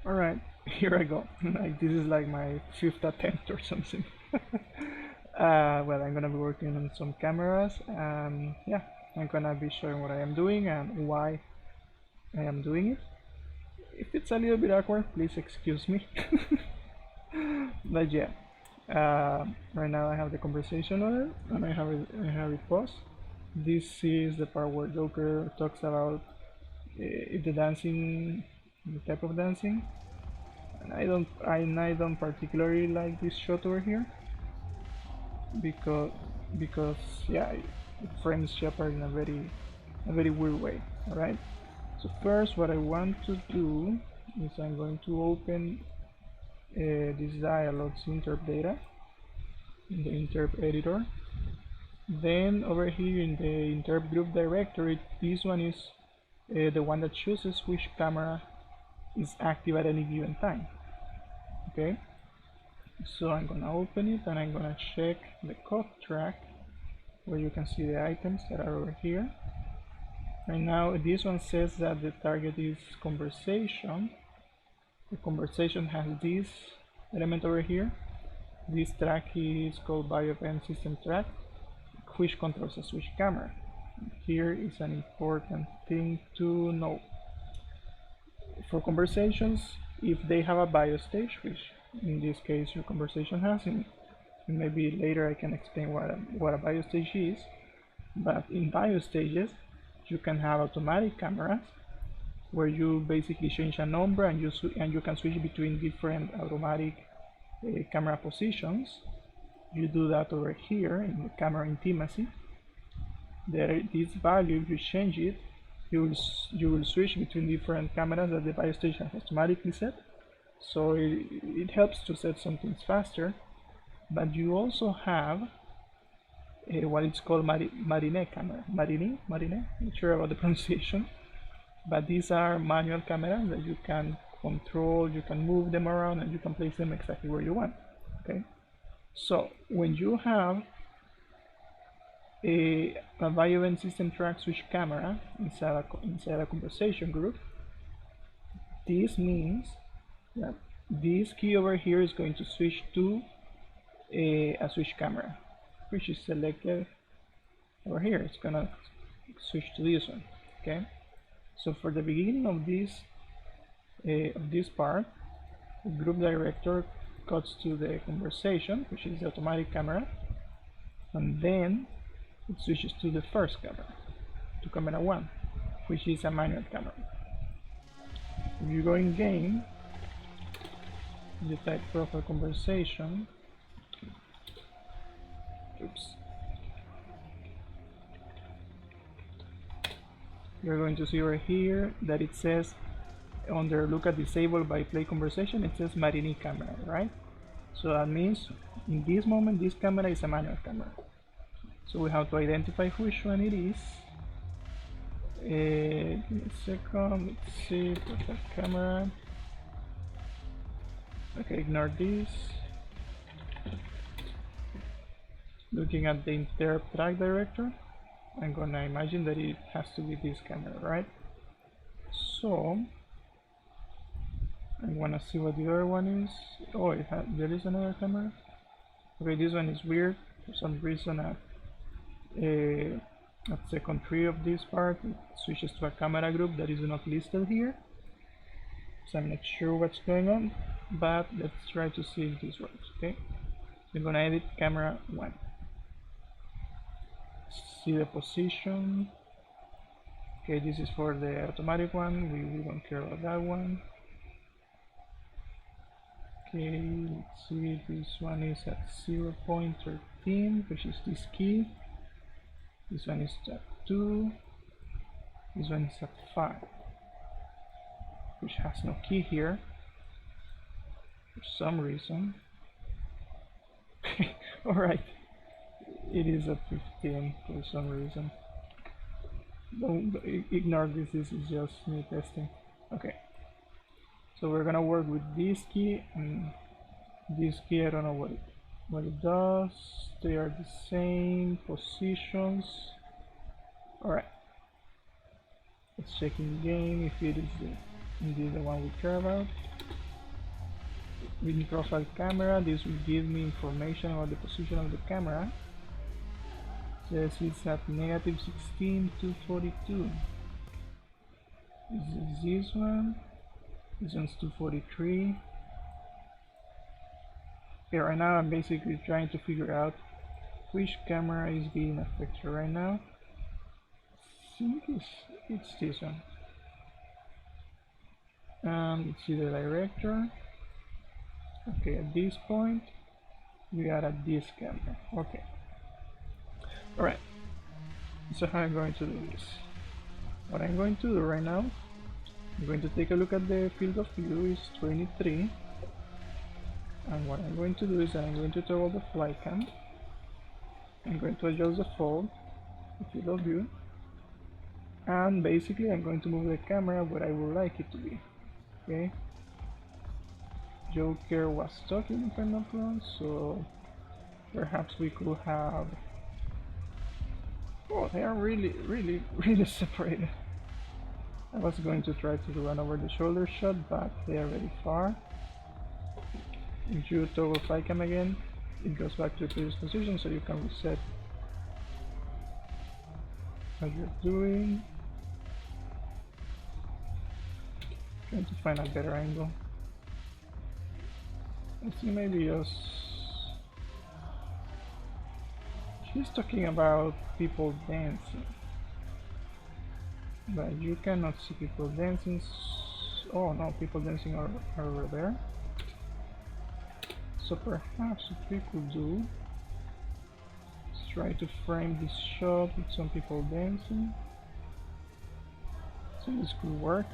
Alright, here I go. Like this is like my fifth attempt or something. Well, I'm gonna be working on some cameras and yeah, I'm gonna be showing what I am doing and why I am doing it. If it's a little bit awkward, please excuse me. But yeah, right now I have the conversation on it and I have it paused. This is the part where Joker talks about if the dancing, the type of dancing. And I don't particularly like this shot over here because because yeah, it frames Shepard in a very weird way. All right. So first, what I want to do is I'm going to open this dialogues interp data in the interp editor. Then over here in the interp group directory, this one is the one that chooses which camera is active at any given time. Okay, so I'm gonna open it and I'm gonna check the code track where you can see the items that are over here. Right now this one says that the target is conversation. The conversation has this element over here. This track is called BioVent system track, which controls a switch camera. Here is an important thing to know. For conversations, if they have a bio stage, which in this case your conversation has, and maybe later I can explain what a bio stage is, but in bio stages you can have automatic cameras where you basically change a number and you can switch between different automatic camera positions. You do that over here in the camera intimacy. This value, if you change it, you will switch between different cameras that the biostage has automatically set. So it helps to set some things faster. But you also have what is called marine camera. Marine? Not sure about the pronunciation. But these are manual cameras that you can control, you can move them around, and you can place them exactly where you want. Okay. So when you have a BioVent system track switch camera inside a conversation group, this means that this key over here is going to switch to a switch camera, which is selected over here. It's gonna switch to this one. Okay. So for the beginning of this part, the group director cuts to the conversation, which is the automatic camera, and then it switches to the first camera, to camera 1, which is a manual camera. If you go in game, you type profile conversation, oops, you're going to see right here that it says under look at disabled by play conversation, it says Marini camera, right? So that means in this moment this camera is a manual camera. So we have to identify which one it is. Give me a second, let's see, profile camera. Okay, ignore this. Looking at the interp track director, I'm gonna imagine that it has to be this camera, right? So I wanna see what the other one is. Oh, there is another camera. Okay, this one is weird. For some reason at second tree of this part it switches to a camera group that is not listed here. So I'm not sure what's going on, but let's try to see if this works. Okay, we're gonna edit camera 1. See the position. Okay, this is for the automatic one. We don't care about that one. Okay, let's see, this one is at 0.13, which is this key. This one is at 2. This one is at 5, which has no key here for some reason. Alright, it is at 15 for some reason. Don't ignore this, this is just me testing. Okay. So we're gonna work with this key and this key. I don't know what it does. They are the same positions. Alright. Let's check in game if it is indeed the one we care about. reading profile camera. This will give me information about the position of the camera. Says it's at negative 16 to 42. This one. This one's 243. Okay, right now I'm basically trying to figure out which camera is being affected right now. I think it's this one. Let's see the director. Okay, at this point we are at this camera. Okay. Alright. So how I'm going to do this? What I'm going to do right now, I'm going to take a look at the field of view is 23. And what I'm going to do is that I'm going to toggle the fly cam. I'm going to adjust the fold, the field of view, and basically I'm going to move the camera where I would like it to be. Okay. Joker was talking if I'm not wrong, so perhaps we could have. Oh, they are really separated. I was going to try to run over the shoulder shot, but they are very far. If you toggle fly cam again, it goes back to the previous position, so you can reset what you're doing. Trying to find a better angle. I think maybe us. She's talking about people dancing, but you cannot see people dancing. Oh no, people dancing are over there. So perhaps what we could do is try to frame this shot with some people dancing. So this could work.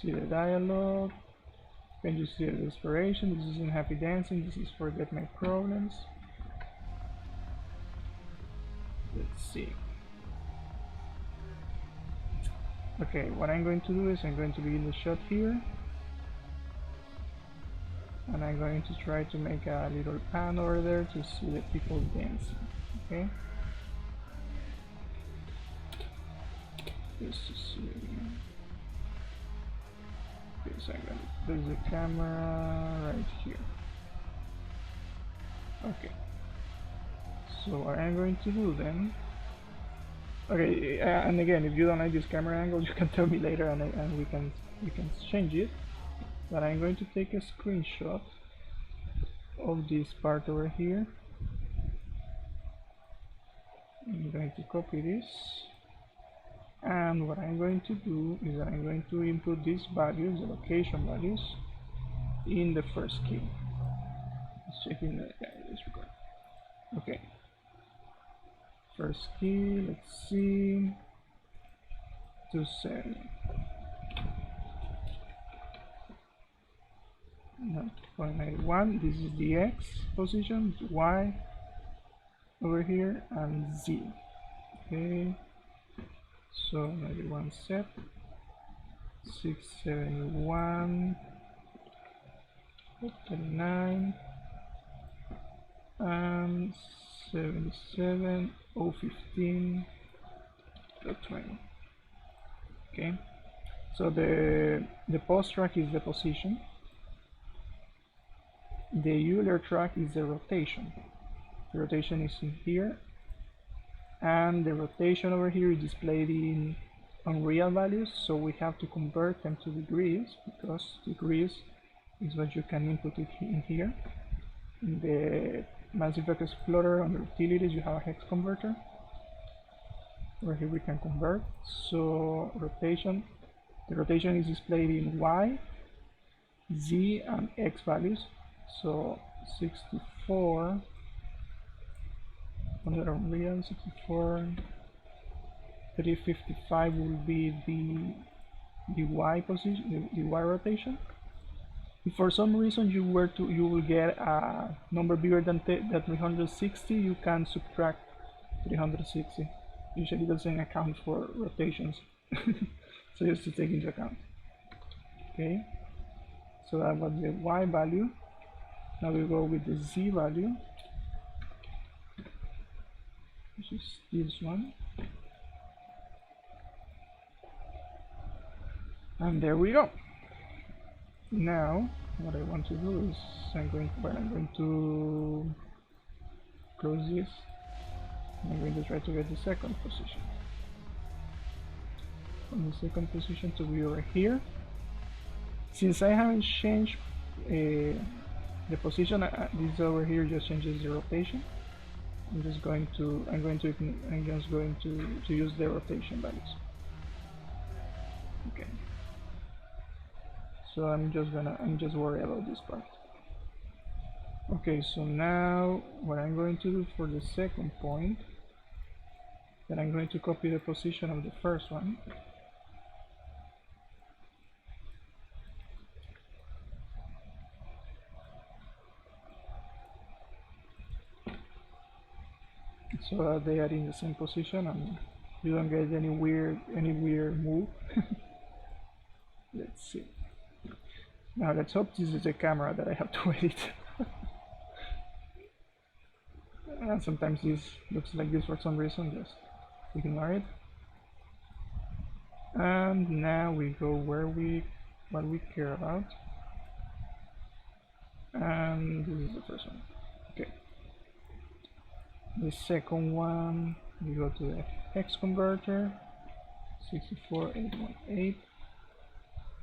See the dialogue. Can you see the desperation? This isn't happy dancing, this is forget my problems. Let's see. Okay, what I'm going to do is I'm going to begin the shot here. And I'm going to try to make a little pan over there to see the people dancing. Okay? Just to see. Okay, so I'm going to place the camera right here. Okay. So what I'm going to do then. Okay, and again, if you don't like this camera angle, you can tell me later, and we can change it. But I'm going to take a screenshot of this part over here. I'm going to copy this, and what I'm going to do is that I'm going to input these values, the location values, in the first key. Let's check in the record. Okay. First key, let's see. 27. 0.91. This is the X position, Y over here, and Z. Okay, so 91 set, 671, 39, and 77, 015, 20. Okay, so the post track is the position. The Euler track is the rotation. The rotation is in here, and the rotation over here is displayed on real values, so we have to convert them to degrees, because degrees is what you can input in here. In the Massive Vector Explorer under Utilities you have a hex converter. Over here we can convert. So rotation, the rotation is displayed in Y, Z, and X values. So 64 on the real, 64, 355 will be the Y position, the Y rotation. If for some reason you will get a number bigger than 360, you can subtract 360. Usually it doesn't account for rotations, so just to take into account. Okay, so that was the Y value. Now we go with the Z value, which is this one. And there we go. Now what I want to do is I'm going to close this. I'm going to try to get the second position. From the second position to be over here. Since I haven't changed the position, this over here just changes the rotation. I'm just going to use the rotation values. Okay. So I'm just worried about this part. Okay, so now what I'm going to do for the second point, then I'm going to copy the position of the first one. So that they are in the same position and you don't get any weird move. Let's see. Now let's hope this is the camera that I have to edit. Sometimes this looks like this for some reason, just ignore it. And now we go what we care about. And this is the first one. Okay. The second one, we go to the hex converter, 64818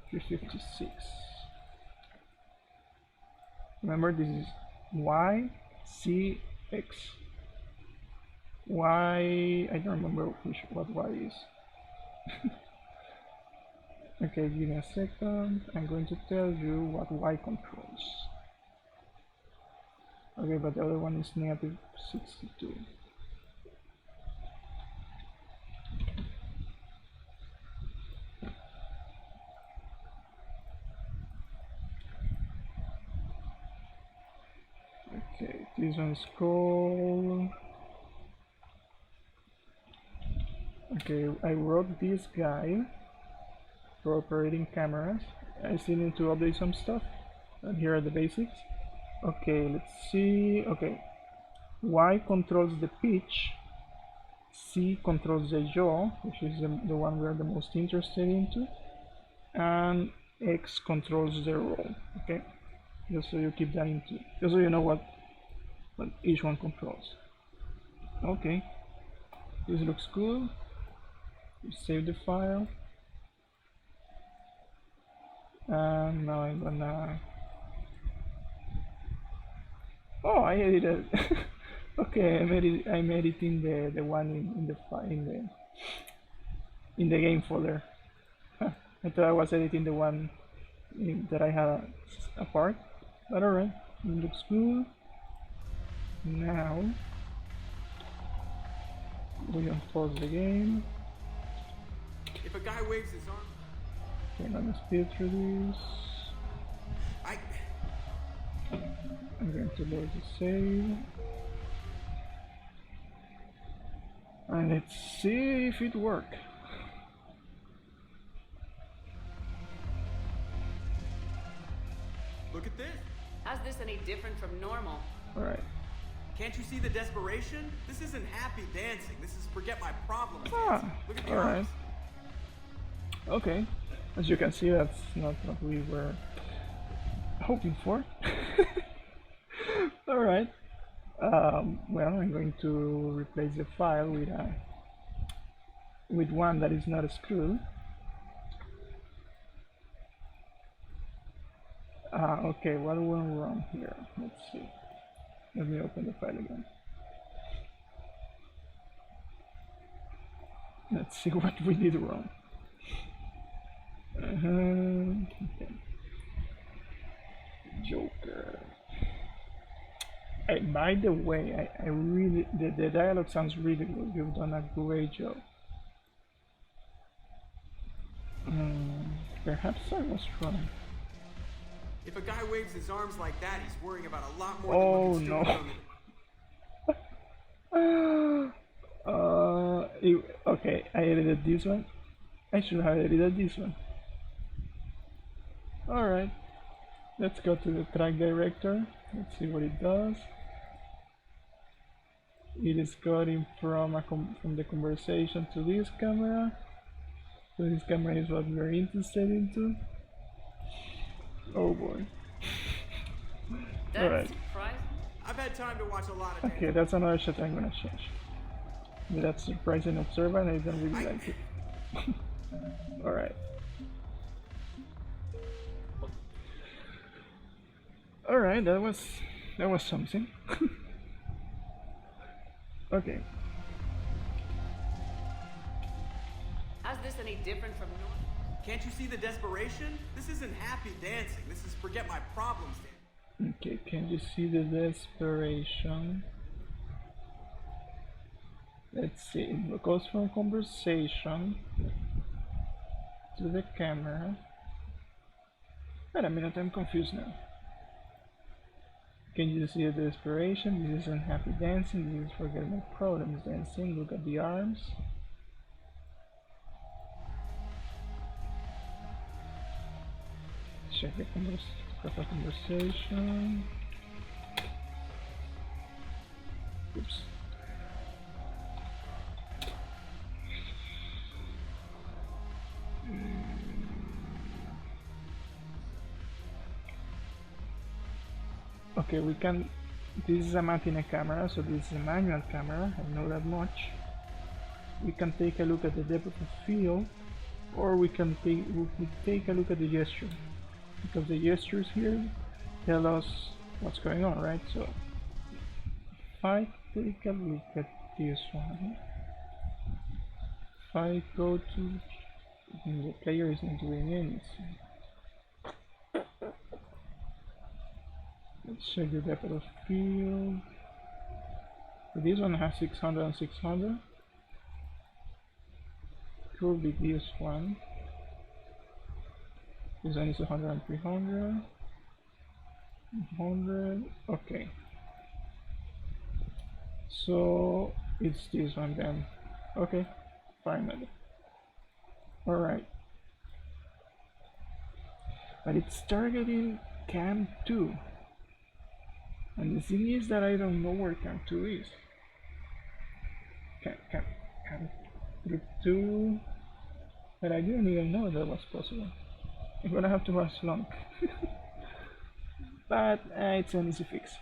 356. Remember, this is Y, C, X. Y, I don't remember what Y is. Okay, give me a second. I'm going to tell you what Y controls. Okay, but the other one is negative 62. Okay, this one's called... Okay, I wrote this guide for operating cameras. I still need to update some stuff, and here are the basics. Okay, let's see. Okay, Y controls the pitch, C controls the yaw, which is the one we're the most interested into, and X controls the roll. Okay, just so you keep that into, just so you know what each one controls. Okay, this looks good. Save the file, and now I'm gonna... Oh, I edited. Okay, I'm editing the one in the file in the game folder. I thought I was editing the one that I had apart, but alright, it looks good. Now we unpause the game. If a guy waves his arm, We're gonna speed through this. I'm going to load the save. And let's see if it works. look at this. How's this any different from normal? Alright. Can't you see the desperation? This isn't happy dancing. This is forget my problems. Look at the Alright. arms. Okay. As you can see, that's not what we were hoping for. Alright. Well, I'm going to replace the file with one that is not a screw. Okay, what went wrong here? Let's see. Let me open the file again. Let's see what we did wrong. Okay. Joker. Hey, by the way, I really the dialogue sounds really good. You've done a great job. Perhaps I was wrong. If a guy waves his arms like that, he's worrying about a lot more Oh than what no. Okay, I edited this one. I should have edited this one. Alright. Let's go to the track director. Let's see what it does. It is cutting from the conversation to this camera. So this camera is what we're interested into. Oh boy. That's Alright. surprising. I've had time to watch a lot of Okay, that's another shot I'm gonna change. That's surprising observant, I don't really like it. Alright. Alright, that was something. Okay. How's this any different from normal? Can't you see the desperation? This isn't happy dancing. This is forget my problems dancing. Okay, can you see the desperation? Let's see, it goes from conversation to the camera. Wait a minute, I'm confused now. Can you see the desperation? This isn't happy dancing, this is forget my problems dancing. Look at the arms. Check the conversation. Oops. Okay, we can. This is a matinee camera, so this is a manual camera. I know that much. We can take a look at the depth of field, or we can take a look at the gesture, because the gestures here tell us what's going on, right? So if I take a look at this one, if I go to the player is not doing anything. Let's check the depth of field. So this one has 600 and 600. Could be this one. This one is 100 and 300. 100. Okay. So it's this one then. Okay. Finally. Alright. But it's targeting cam 2. And the thing is that I don't know where cam 2 is. Cam 2. But I didn't even know that was possible. I'm gonna have to watch long. But it's an easy fix.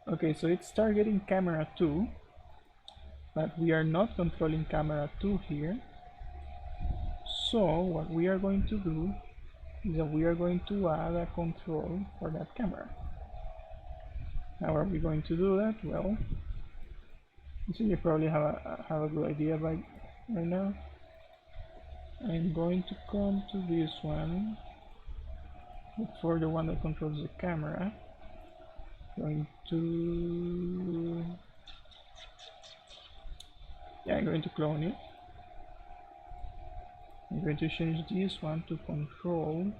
Okay, so it's targeting camera 2. But we are not controlling camera 2 here. So what we are going to do is that we are going to add a control for that camera. How are we going to do that? Well, so you probably have a good idea right now. I'm going to come to this one, look for the one that controls the camera. I'm going to clone it. I'm going to change this one to control.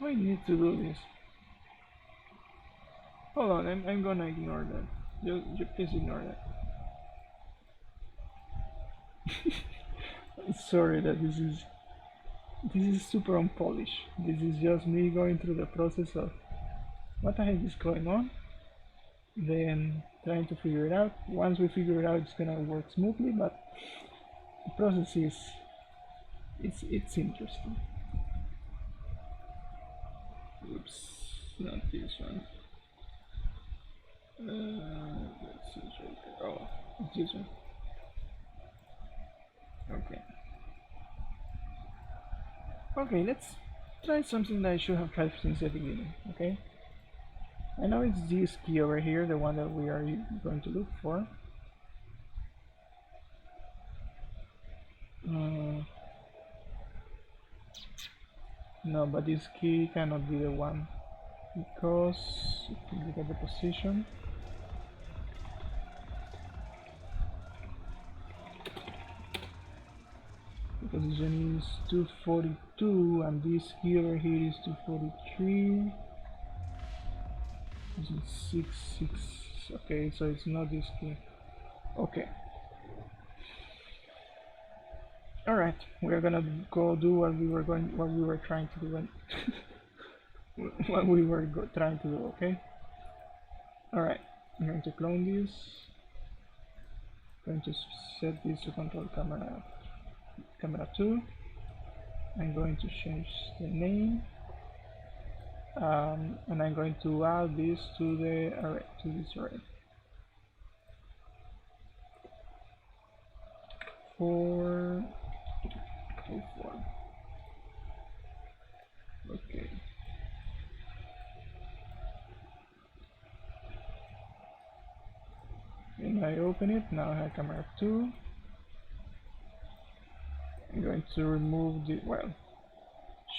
I need to do this. Hold on, I'm gonna ignore that. Just please ignore that. Sorry that this is super unpolished. This is just me going through the process of what the heck is going on, then trying to figure it out. Once we figure it out, it's gonna work smoothly, but the process is it's interesting. Oops, not this one. Let's see, right there. Oh, it's this one. Okay. Okay, let's try something that I should have tried since the beginning. Okay. I know it's this key over here, the one that we are going to look for. No, but this key cannot be the one, because if you look at the position, the position is 242 and this key over here is 243. This is 66. Okay, so it's not this key. Okay. Alright, we're gonna go do what we were trying to do and what we were trying to do, okay? Alright, I'm going to clone this. Going to set this to control camera 2. I'm going to change the name, and I'm going to add this to the array, to this array. 4 4. Okay. When I open it, now I have camera 2. I'm going to remove the, well,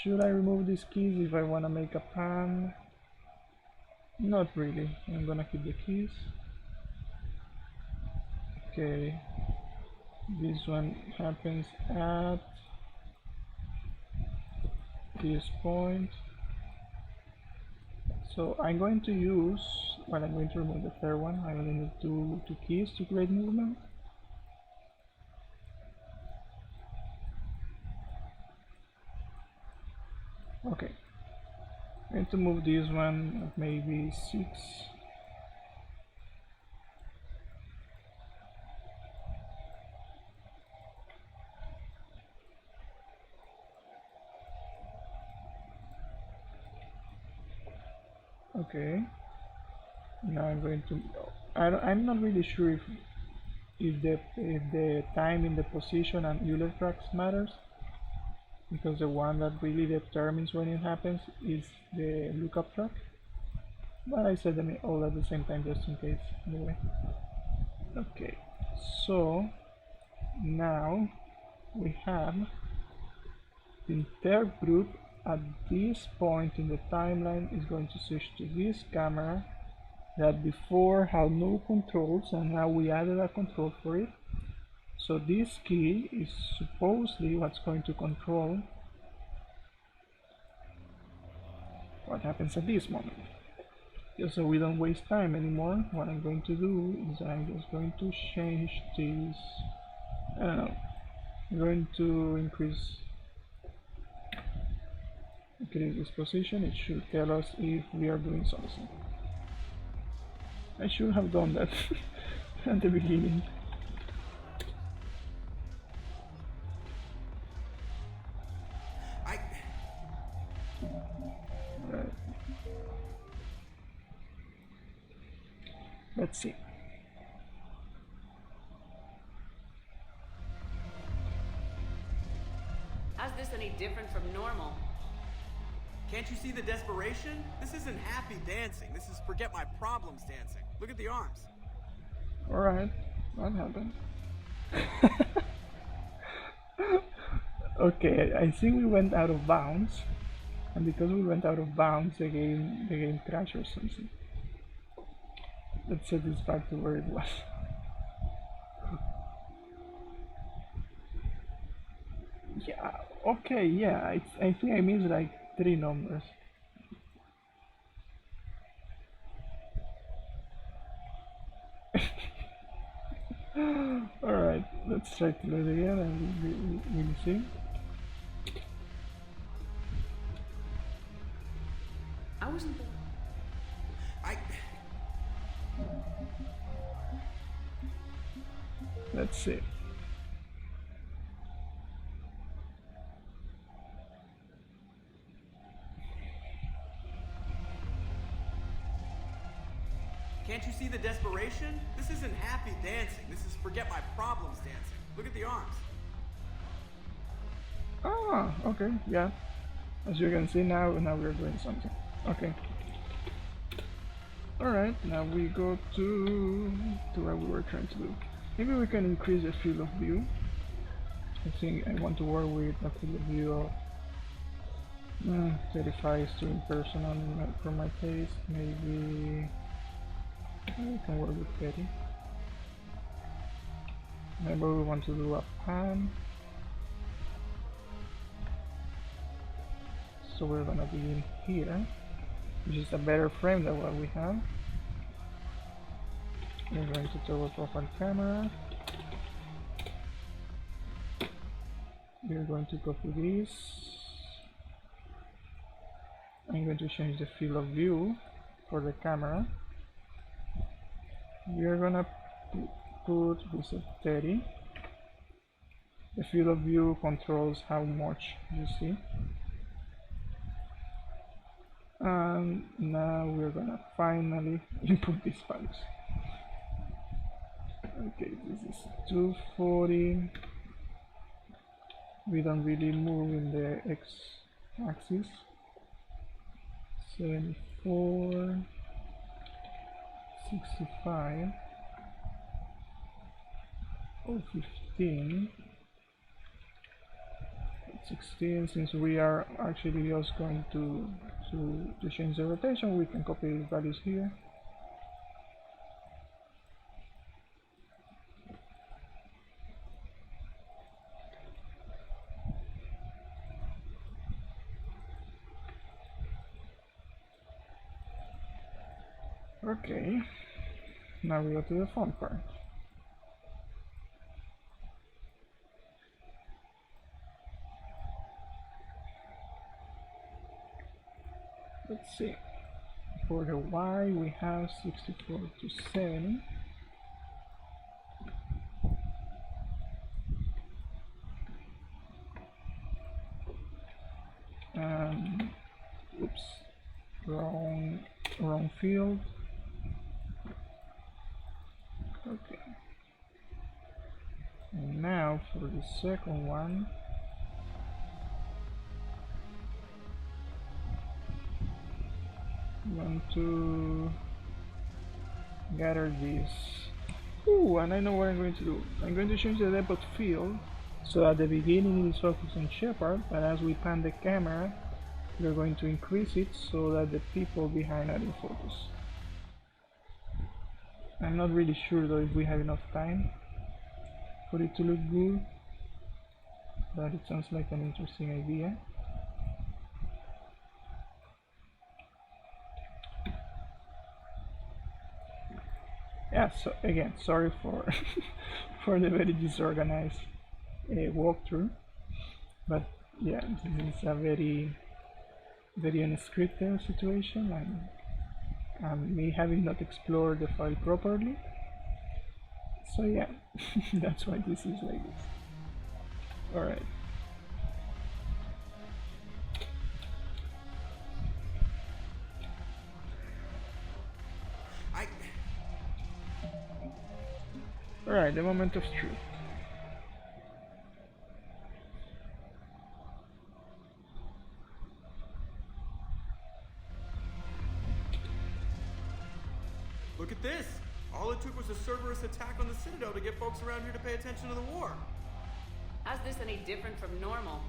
should I remove these keys if I want to make a pan? Not really. I'm gonna keep the keys. Okay. This one happens at this point. So I'm going to use, well, I'm going to remove the third one. I only need two keys to create movement. Okay. I'm going to move this one at maybe 6. Okay. Now I'm going to. I'm not really sure if the time in the position and Euler tracks matters, because the one that really determines when it happens is the lookup track. But I set them all at the same time just in case. Anyway. Okay. So now we have the entire group at this point in the timeline is going to switch to this camera that before had no controls, and now we added a control for it. So this key is supposedly what's going to control what happens at this moment. Just so we don't waste time anymore, what I'm going to do is I'm just going to change this, I don't know, I'm going to increase this position. It should tell us if we are doing something. I should have done that at the beginning. Right. Let's see. How's this any different from normal? Can't you see the desperation? This isn't happy dancing. This is forget my problems dancing. Look at the arms. Alright, what happened? Okay, I think we went out of bounds, and because we went out of bounds, the game crashed or something. Let's set this back to where it was. Yeah, okay, yeah, I think I missed like 3 numbers. Alright, let's try to load again and we'll see. I wasn't born. Let's see. Can't you see the desperation? This isn't happy dancing. This is forget my problems dancing. Look at the arms. Ah, okay, yeah. As you can see now we're doing something. Okay. Alright, now we go to what we were trying to do. Maybe we can increase the field of view. I think I want to work with a field of view of 35 is too impersonal for my taste. Maybe we can work with 30. Maybe we want to do a pan. So we're gonna be in here, which is a better frame than what we have. We're going to turbo profile camera. we're going to copy this. I'm going to change the field of view for the camera. We're gonna put this at 30. The field of view controls how much you see. And now we're gonna finally input these values. Okay, this is 240. We don't really move in the x-axis. 74, 65, 15, 16. Since we are actually just going to change the rotation, we can copy the values here. Okay, now we go to the fun part. Let's see. For the Y, we have 64 to 70. Oops, wrong field. Okay. And now for the second one, I want to gather this. Ooh, and I know what I'm going to do. I'm going to change the depth of field so at the beginning it is focused on Shepard, but as we pan the camera, we're going to increase it so that the people behind are in focus. I'm not really sure though if we have enough time for it to look good, but it sounds like an interesting idea. Yeah, so again, sorry for for the very disorganized walkthrough, but yeah, this is a very unscripted situation, and me having not explored the file properly. So yeah, that's why this is like this. All right. Alright, the moment of truth. Look at this. All it took was a Cerberus attack on the Citadel to get folks around here to pay attention to the war. How's this any different from normal?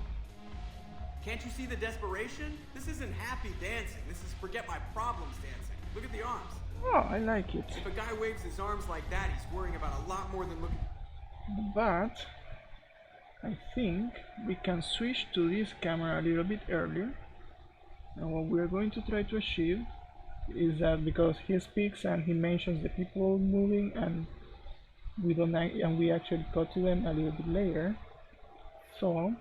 Can't you see the desperation? This isn't happy dancing. This is forget my problems dancing. Look at the arms. Oh, I like it. If a guy waves his arms like that, he's worrying about a lot more than looking. But I think we can switch to this camera a little bit earlier. And what we're going to try to achieve is that because he speaks and he mentions the people moving, and we actually cut to them a little bit later. So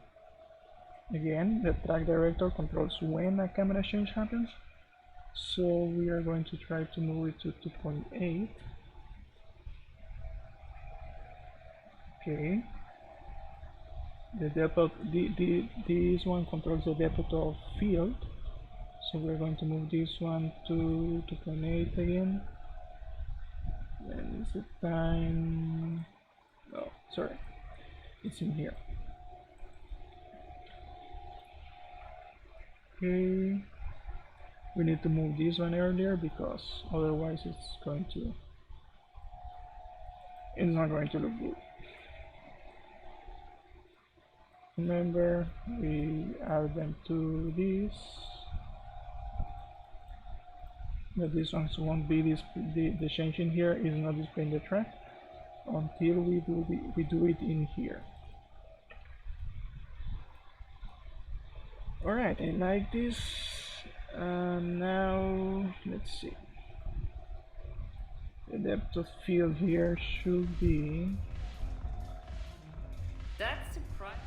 again, the track director controls when a camera change happens. So we are going to try to move it to 2.8. Okay. The depth of this one controls the depth of field. So we're going to move this one to 2.8 again. Then is the time? Oh, sorry, it's in here. Okay. We need to move this one earlier because otherwise it's not going to look good. Remember, we add them to this, but these ones won't be the change in here is not displaying the track until we do it in here. Alright, I like this. Now let's see, the depth of field here should be, That's surprising.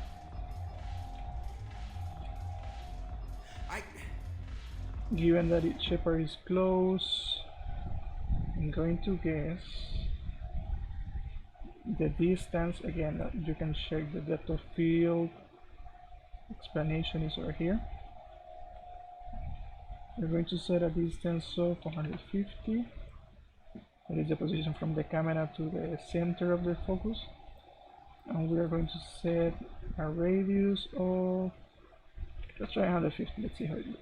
Given that Shepard is close, I'm going to guess the distance. Again, you can check the depth of field. Explanation is over here. We're going to set a distance of 150. That is the position from the camera to the center of the focus. And we are going to set a radius of, let's try 150. Let's see how it looks.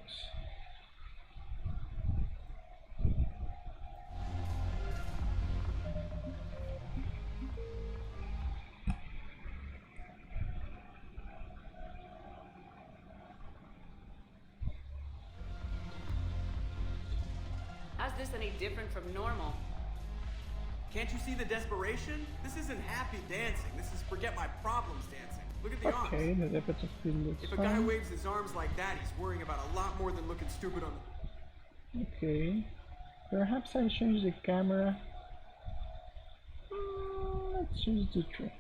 How's this any different from normal? Can't you see the desperation? This isn't happy dancing. This is forget my problems dancing. Look at the arms. Okay, the depth of field looks If a fine. guy waves his arms like that, he's worrying about a lot more than looking stupid on the... Okay, perhaps I change the camera. Let's choose the tree.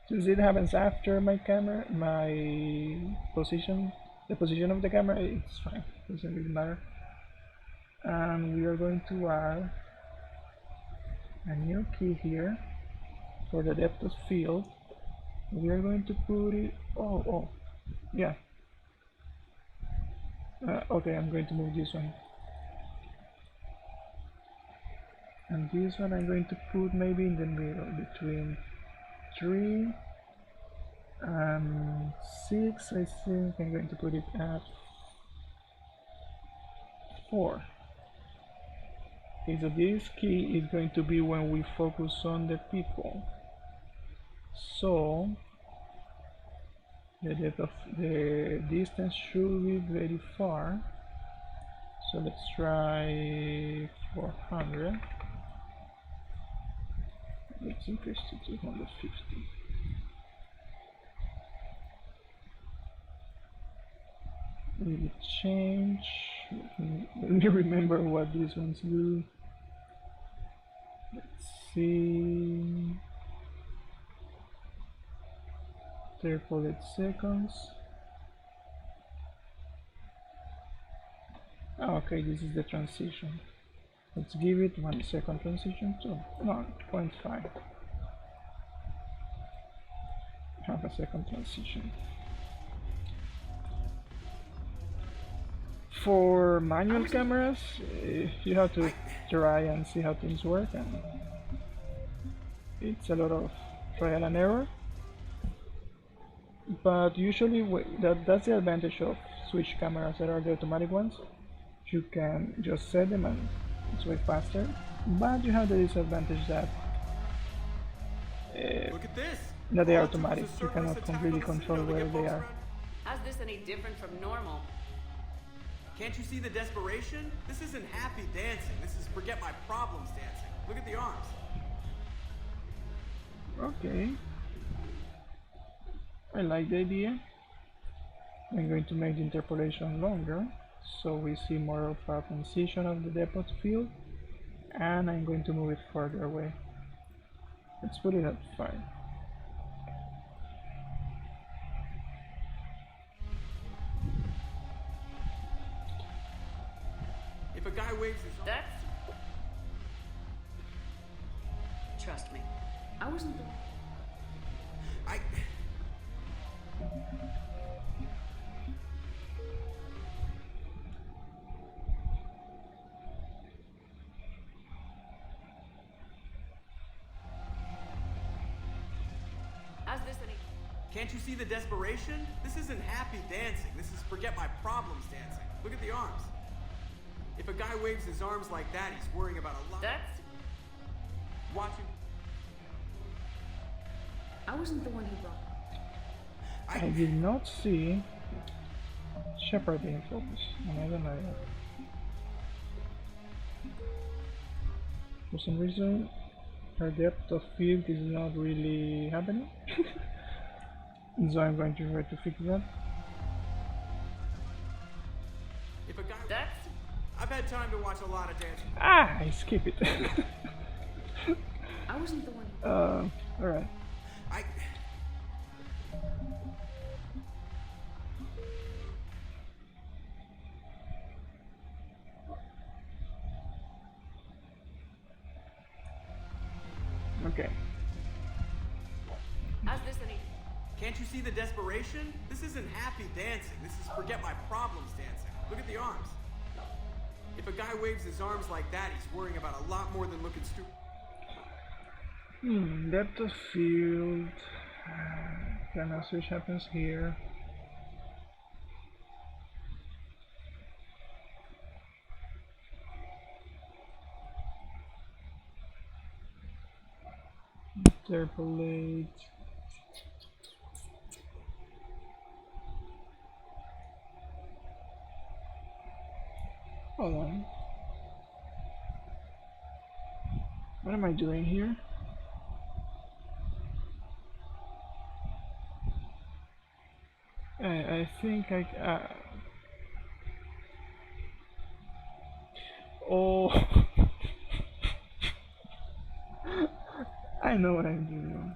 Since it happens after my camera, my position, the position of the camera, it's fine. Doesn't really matter. And we are going to add a new key here for the depth of field. We are going to put it. Yeah. Okay, I'm going to move this one. And this one I'm going to put maybe in the middle between 3 and 6. I think I'm going to put it at 4. Okay, so this key is going to be when we focus on the people. So the depth of the distance should be very far. So let's try 400. Let's increase to 250. We will change. Let me remember what these ones do. Let's see. 38 seconds. Okay, this is the transition. Let's give it 1 second transition too. No, 0.5. Half a second transition. For manual cameras, you have to try and see how things work, and it's a lot of trial and error. But usually, that's the advantage of switch cameras that are the automatic ones. You can just set them and it's way faster. But you have the disadvantage that Look at this. they are All it took was a automatic. You serverless cannot attack completely on the control signal to where get they folks are. around. How's this any different from normal? Can't you see the desperation? This isn't happy dancing. This is forget my problems dancing. Look at the arms. Okay. I like the idea. I'm going to make the interpolation longer so we see more of a transition of the depth of field, and I'm going to move it further away. Let's put it at 5. If a guy waves his arms... That's... Trust me. I wasn't the... I... How's this any... Can't you see the desperation? This isn't happy dancing. This is forget my problems dancing. Look at the arms. If a guy waves his arms like that, he's worrying about a lot... That's... Watch him. I wasn't the one who brought... I did not see Shepard being focused, and I don't know that. For some reason, her depth of field is not really happening. So I'm going to try to fix that. If a guy... That's... I've had time to watch a lot of dancing. Ah, I skip it. I wasn't the one who... Alright. I... Okay. How's this any? Can't you see the desperation? This isn't happy dancing. This is forget my problems dancing. Look at the arms. If a guy waves his arms like that, he's worrying about a lot more than looking stupid. Depth of field. Camera switch happens here. Interpolate. Hold on. What am I doing here? I think I. Oh. I know what I'm doing wrong.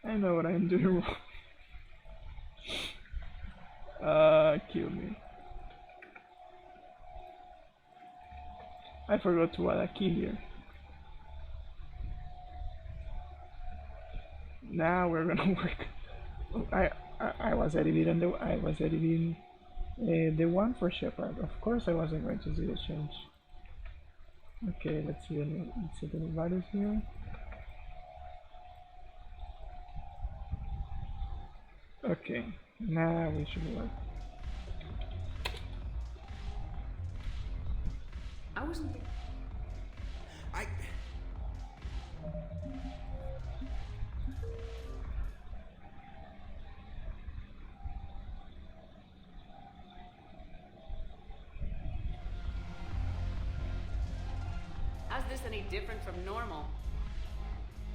I know what I'm doing wrong. Kill me. I forgot to add a key here. Now we're gonna work. I was editing the one for Shepard. Of course, I wasn't going to see the change. Okay, let's see the new values here. Okay, now we should work. I wasn't thinking. How's this any different from normal?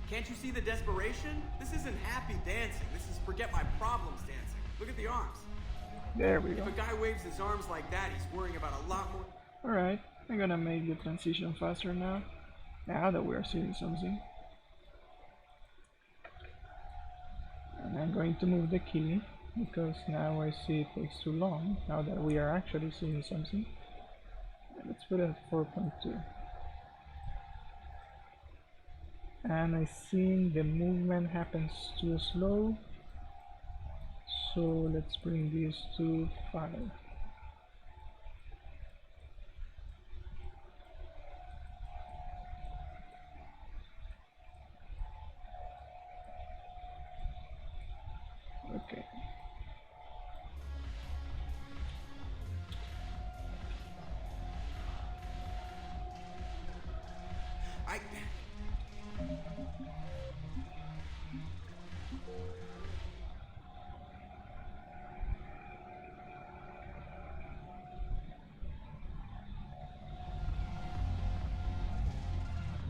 Can't you see the desperation? This isn't happy dancing. This is forget my problems dancing. Look at the arms. There we If go. a guy waves his arms like that, he's worrying about a lot more. Alright, I'm gonna make the transition faster now. Now that we're seeing something. And I'm going to move the key because now I see it takes too long. Now that we are actually seeing something. Let's put it at 4.2. And I think the movement happens too slow. So let's bring this to 5. Okay.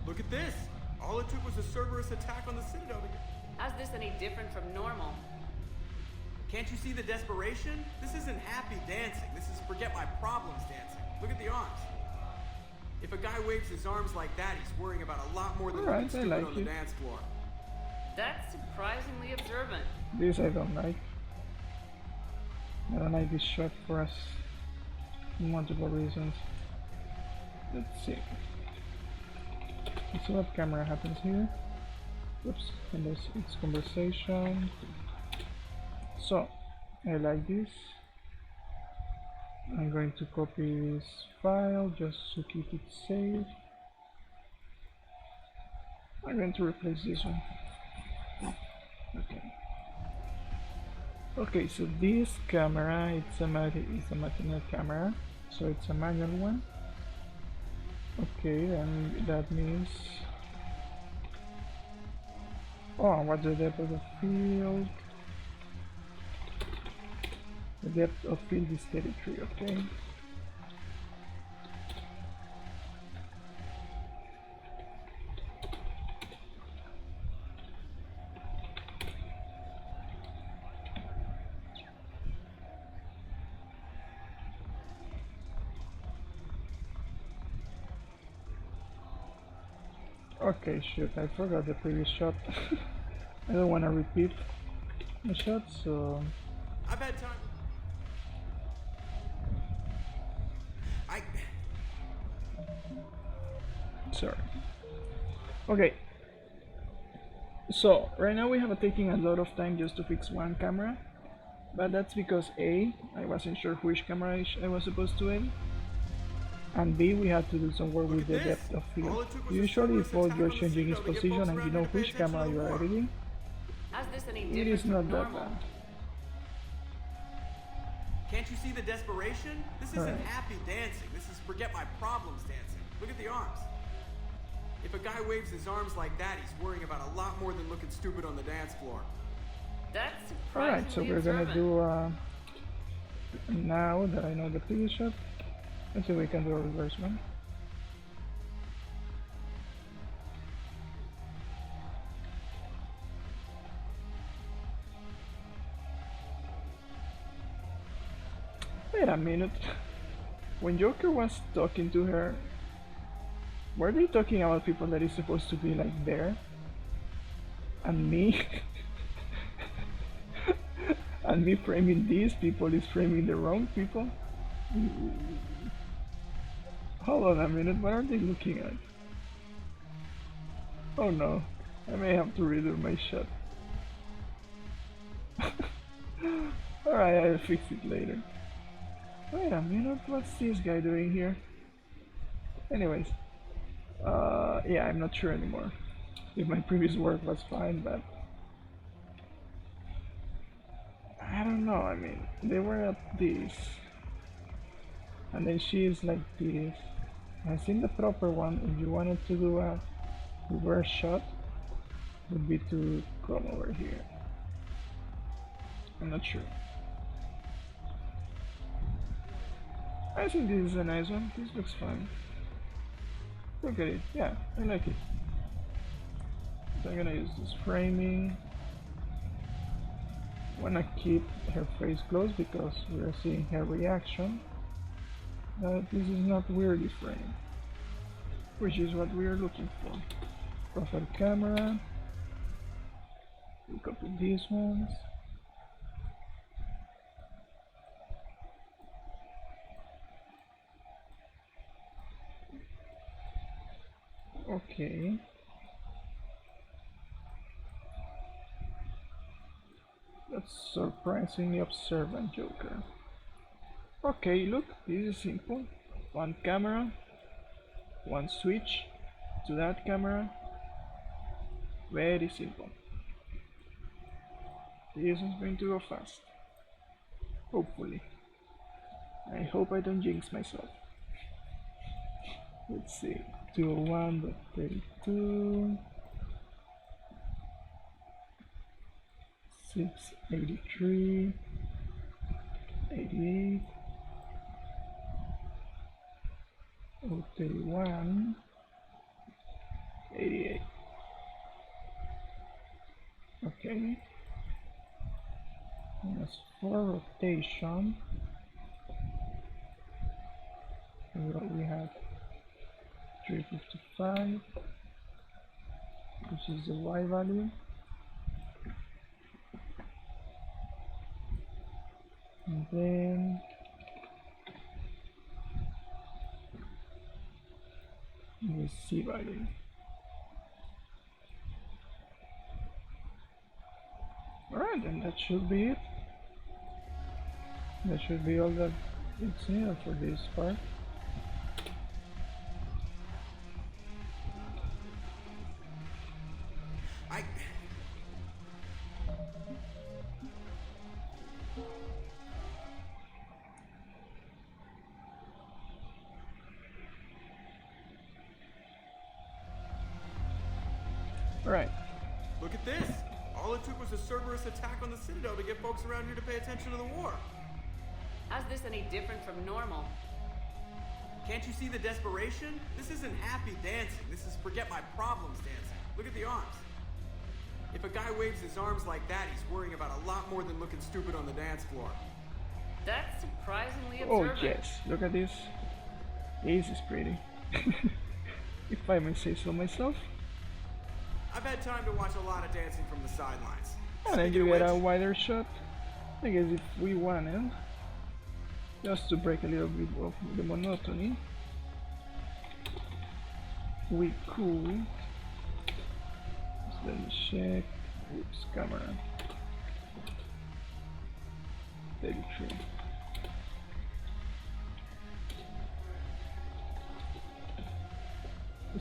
Look at this. All it took was a Cerberus attack on the Citadel to get. How's this any different from normal? Can't you see the desperation? This isn't happy dancing. This is forget my problems dancing. Look at the arms. If a guy waves his arms like that, he's worrying about a lot more than looking Alright, I stupid like on the it. dance floor. That's surprisingly observant. This I don't like. I don't like this shot for us. Multiple reasons. Let's see. Let's see what camera happens here. Oops, and there's its conversation. So, I like this. I'm going to copy this file just to keep it safe. I'm going to replace this one. Okay. Okay, so this camera, it's a manual camera, so it's a manual one. Okay, and that means. Oh, what's the depth of the field? The depth of field is 33, okay. Okay, shoot, I forgot the previous shot. I don't want to repeat the shot, so. I've had time. Sorry. Okay, so right now we have taking a lot of time just to fix one camera, but that's because A, I wasn't sure which camera I was supposed to aim, and B, we had to do some work Look with at the this. depth of field. All it took was a Usually if Cerberus all attack you're on the changing its Citadel to get position folks and you around know here to pay which attention camera to the you are war. editing, How's this any it different is from not that normal? bad. Can't you see the desperation? This isn't Alright. happy dancing. This is forget my problems dancing. Look at the arms. If a guy waves his arms like that, he's worrying about a lot more than looking stupid on the dance floor. That's Alright, so surprisingly we're gonna observant. do, now that I know the previous shot, let's see if we can do a reverse one. Wait a minute. When Joker was talking to her, were they talking about people that is supposed to be like there? And me? And me framing these people is framing the wrong people? Hold on a minute, what are they looking at? Oh no, I may have to redo my shot. Alright, I'll fix it later. Wait a minute, what's this guy doing here? Anyways, yeah, I'm not sure anymore if my previous work was fine, but I don't know. I mean, they were at this, and then she is like this. I think the proper one, if you wanted to do a reverse shot, would be to come over here. I'm not sure. I think this is a nice one. This looks fine. Look at it. Yeah, I like it. So I'm gonna use this framing. Wanna keep her face closed because we are seeing her reaction. This is not weirdly framed, which is what we are looking for. Profile camera. We copy these ones. Okay. That's surprisingly observant, Joker. Okay, look, this is simple. One camera, one switch to that camera. Very simple. This is going to go fast. Hopefully. I hope I don't jinx myself. Let's see. 201.32. 683. 88. 031. 88. Okay. As for rotation, we have 355, which is the Y value. And then the C value. Alright, and that should be it. That should be all that it's needed for this part. Alright. Look at this. All it took was a Cerberus attack on the Citadel to get folks around here to pay attention to the war. How's this any different from normal? Can't you see the desperation? This isn't happy dancing. This is forget my problems dancing. Look at the arms. If a guy waves his arms like that, he's worrying about a lot more than looking stupid on the dance floor. That's surprisingly Oh observant. yes, look at this. This is pretty. If I may say so myself. I've had time to watch a lot of dancing from the sidelines. And then Speaking you of get a which, wider shot. I guess if we wanted, just to break a little bit of the monotony, we could Let me check. Oops, camera. 33.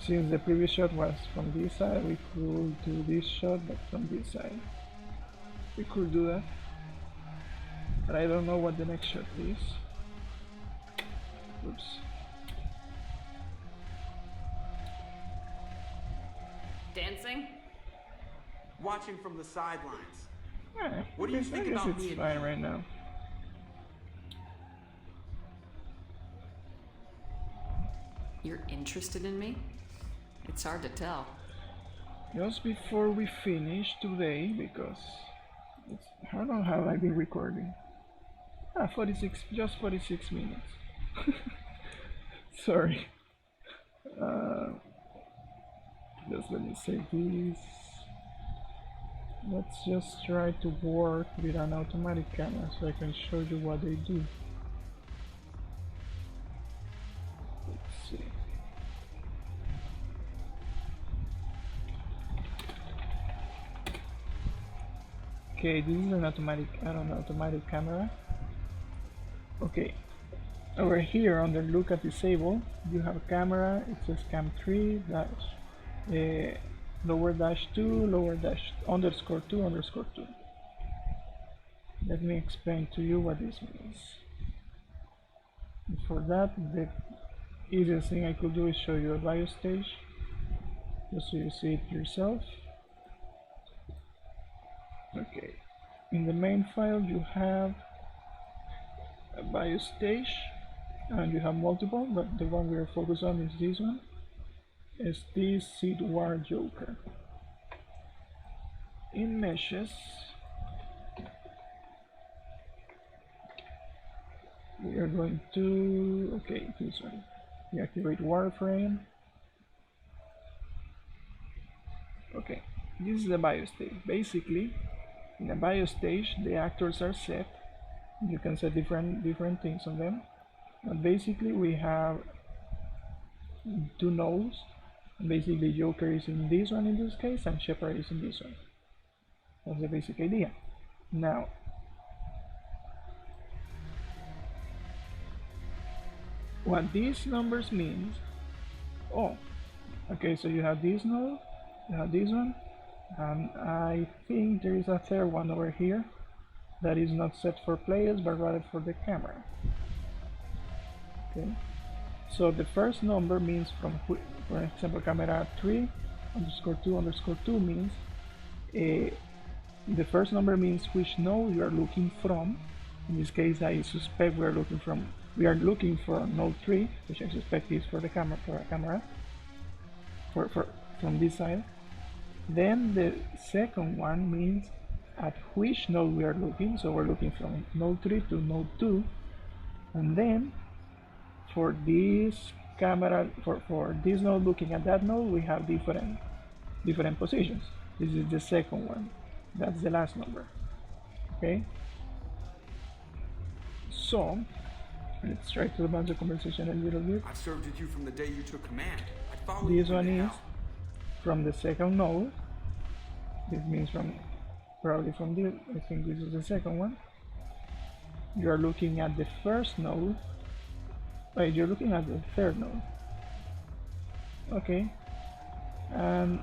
Since the previous shot was from this side, we could do this shot, but from this side. We could do that. But I don't know what the next shot is. Oops. Dancing? Watching from the sidelines. Yeah, What do you think I guess about me it's and fine him? right now. You're interested in me? It's hard to tell. Just before we finish today, because how long have I been recording? 46, just 46 minutes. Sorry. Just let me save this. Let's just try to work with an automatic camera so I can show you what they do. Let's see. Okay, this is an automatic camera. Okay, over here under look at disable, you have a camera. It says cam 3 dash lower dash 2 lower dash underscore 2 underscore 2. Let me explain to you what this means. For that, the easiest thing I could do is show you a BIOS stage, just so you see it yourself. Okay, in the main file you have a BIOS stage, and you have multiple, but the one we are focused on is this one. Is this seed war joker. In meshes, we are going to, okay, this one. We activate wireframe. Okay, this is the BIOS stage. Basically, in a BIOS stage, the actors are set. You can set different things on them. But basically, we have two nodes. Basically, Joker is in this one in this case, and Shepard is in this one. That's the basic idea. Now, what these numbers means, oh, okay, so you have this node, you have this one, and I think there is a third one over here that is not set for players but rather for the camera. Okay, so the first number means from, for example, camera 3 underscore 2 underscore 2 means the first number means which node you are looking from. In this case, I suspect we are looking for node 3, which I suspect is for the camera, from this side. Then the second one means at which node we are looking, so we're looking from node 3 to node 2, and then for this camera, for this node looking at that node, we have different positions. This is the second one. That's the last number. Okay. So let's try to advance the conversation a little bit. I've served with you from the day you took command. I followed This you one to is hell. from the second node. This means probably from this. I think this is the second one. You are looking at the first node. Wait, you're looking at the third node. Okay. And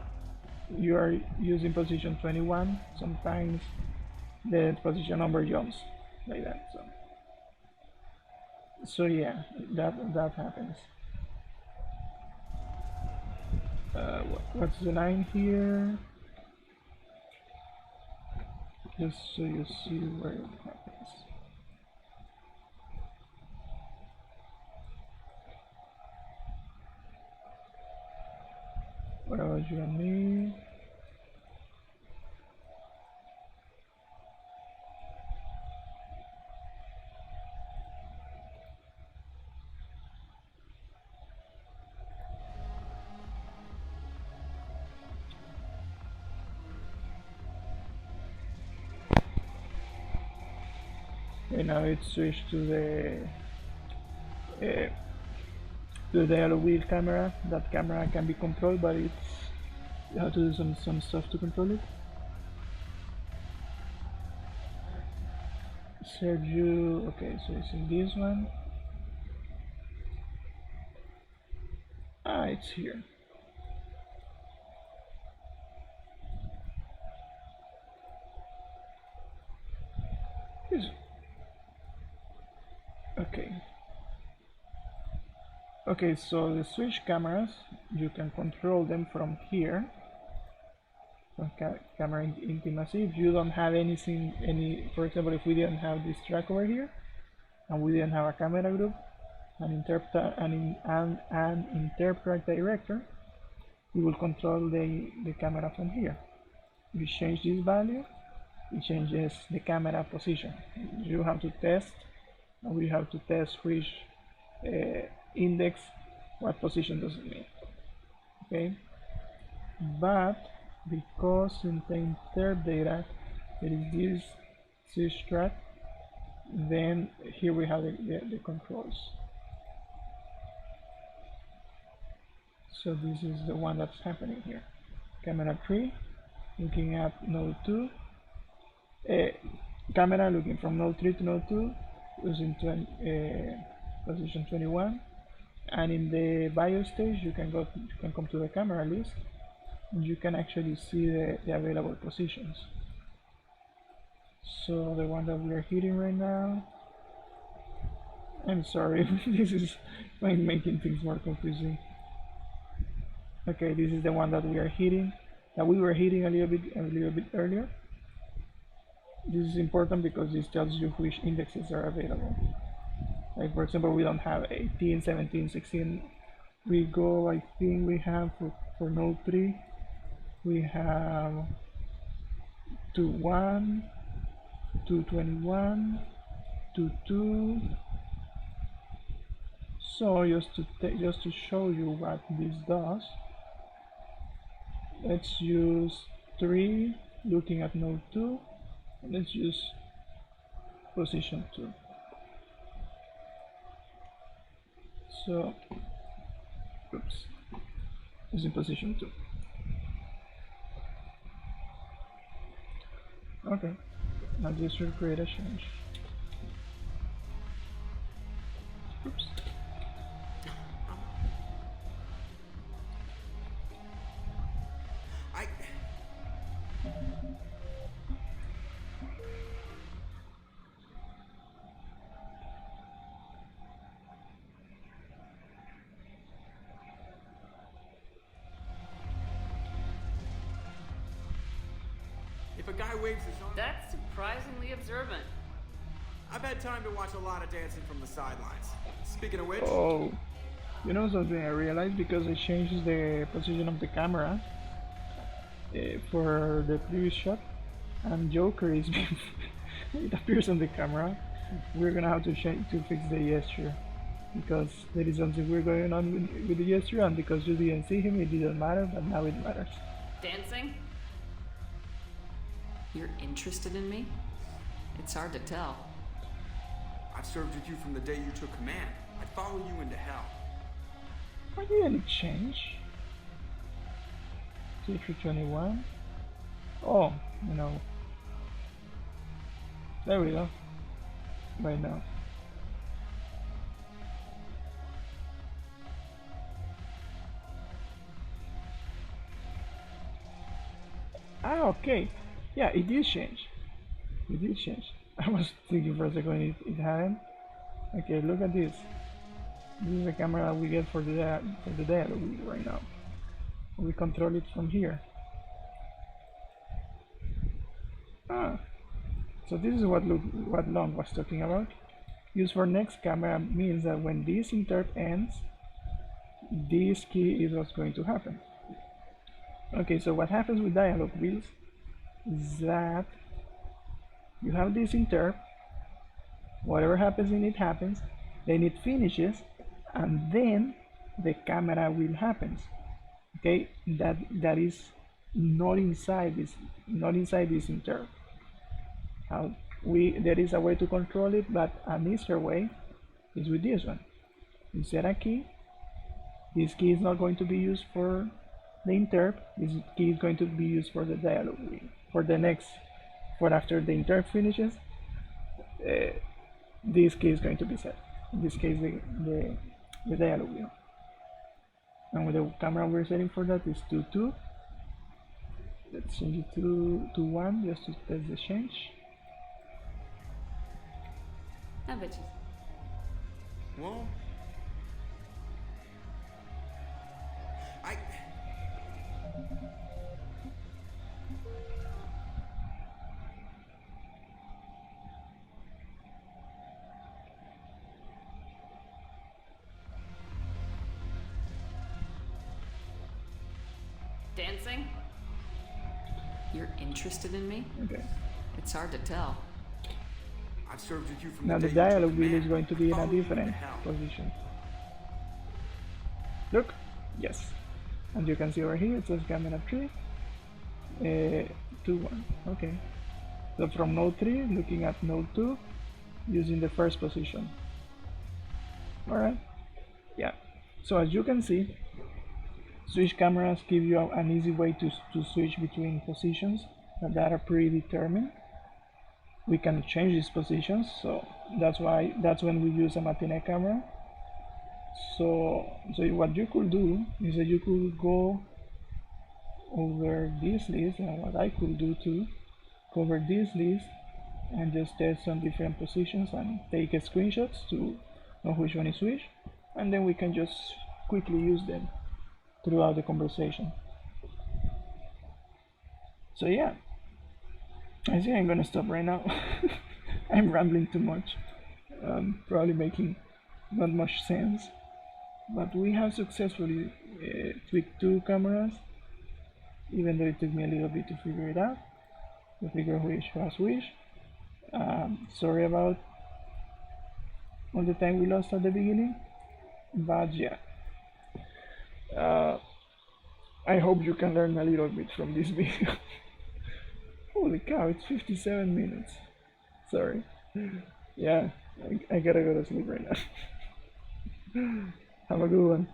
you are using position 21. Sometimes the position number jumps like that. So yeah, that happens. What's the line here? Just so you see where it happens. What about you and me? Okay, now it's switched to the yellow wheel camera. That camera can be controlled, but You have to do some stuff to control it. Sergio, okay, so it's in this one. Ah, it's here. Okay. Okay, so the switch cameras, you can control them from here, from camera intimacy. If you don't have anything, for example, if we didn't have this track over here, and we didn't have a camera group, an interpret director, we will control the camera from here. If you change this value, it changes the camera position. You have to test, and we have to test which index, what position does it mean. Okay, but because in the interp data there is this switch track, then here we have the controls. So this is the one that's happening here. Camera 3 looking at node 2, camera looking from node 3 to node 2 using position 21, and in the bio stage you can come to the camera list and you can actually see the available positions. So the one that we are hitting right now, I'm sorry, this is making things more confusing. Okay, this is the one that we are hitting, that we were hitting a little bit earlier. This is important because this tells you which indexes are available. Like for example, we don't have 18, 17, 16. We go, I think we have for node 3, we have 2.1, 2.21, 2.2. So just to show you what this does, let's use 3 looking at node 2. Let's use position 2. So, oops, it's in position 2. Okay, now this should create a change. Oops. If a guy waves his arm... That's surprisingly observant. I've had time to watch a lot of dancing from the sidelines. Speaking of which... Oh, you know something I realized, because I changed the position of the camera for the previous shot, and Joker is it appears on the camera. We're gonna have to fix the gesture, because there is something weird going on with the gesture, and because you didn't see him it didn't matter, but now it matters. Dancing? You're interested in me? It's hard to tell. I've served with you from the day you took command. I'd follow you into hell. Are there any change? T321. Oh, no. There we go. Right now. Ah, okay. Yeah, it did change. It did change. I was thinking for a second it hadn't. Okay, look at this. This is the camera we get for the dialogue right now. We control it from here. Ah, so this is what Long was talking about. Use for next camera means that when this interp ends, this key is what's going to happen. Okay, so what happens with dialogue wheels is that you have this interp, whatever happens in it happens, then it finishes, and then the camera wheel happens. Okay, that is not inside this interp. There is a way to control it, but an easier way is with this one. You set a key. This key is not going to be used for the interp. This key is going to be used for the dialogue wheel. For the next, for after the interp finishes, this key is going to be set. In this case, the dialogue wheel. And with the camera we're setting for that is 2.2. Let's change it to 1 just to test the change. I bet you. Well, Dancing? You're interested in me? Okay. It's hard to tell. I've served with you from Now the the day you took dialogue wheel is command. going to be in a Follow you different into hell. position. Look, yes. And you can see over here it says camera 3, 2, 1. Okay. So from node 3, looking at node 2, using the first position. Alright. Yeah. So as you can see, switch cameras give you an easy way to switch between positions that are predetermined. We can change these positions, so that's when we use a matinee camera. So what you could do is that you could go over this list, and what I could do too, cover this list and just test some different positions and take screenshots to know which one is which, and then we can just quickly use them throughout the conversation. So yeah, I think I'm gonna stop right now. I'm rambling too much, probably making not much sense, but we have successfully tweaked 2 cameras, even though it took me a little bit to figure it out, to figure which was which. Sorry about all the time we lost at the beginning, but yeah, I hope you can learn a little bit from this video. Holy cow, it's 57 minutes. Sorry. Yeah, I gotta go to sleep right now. Have a good one.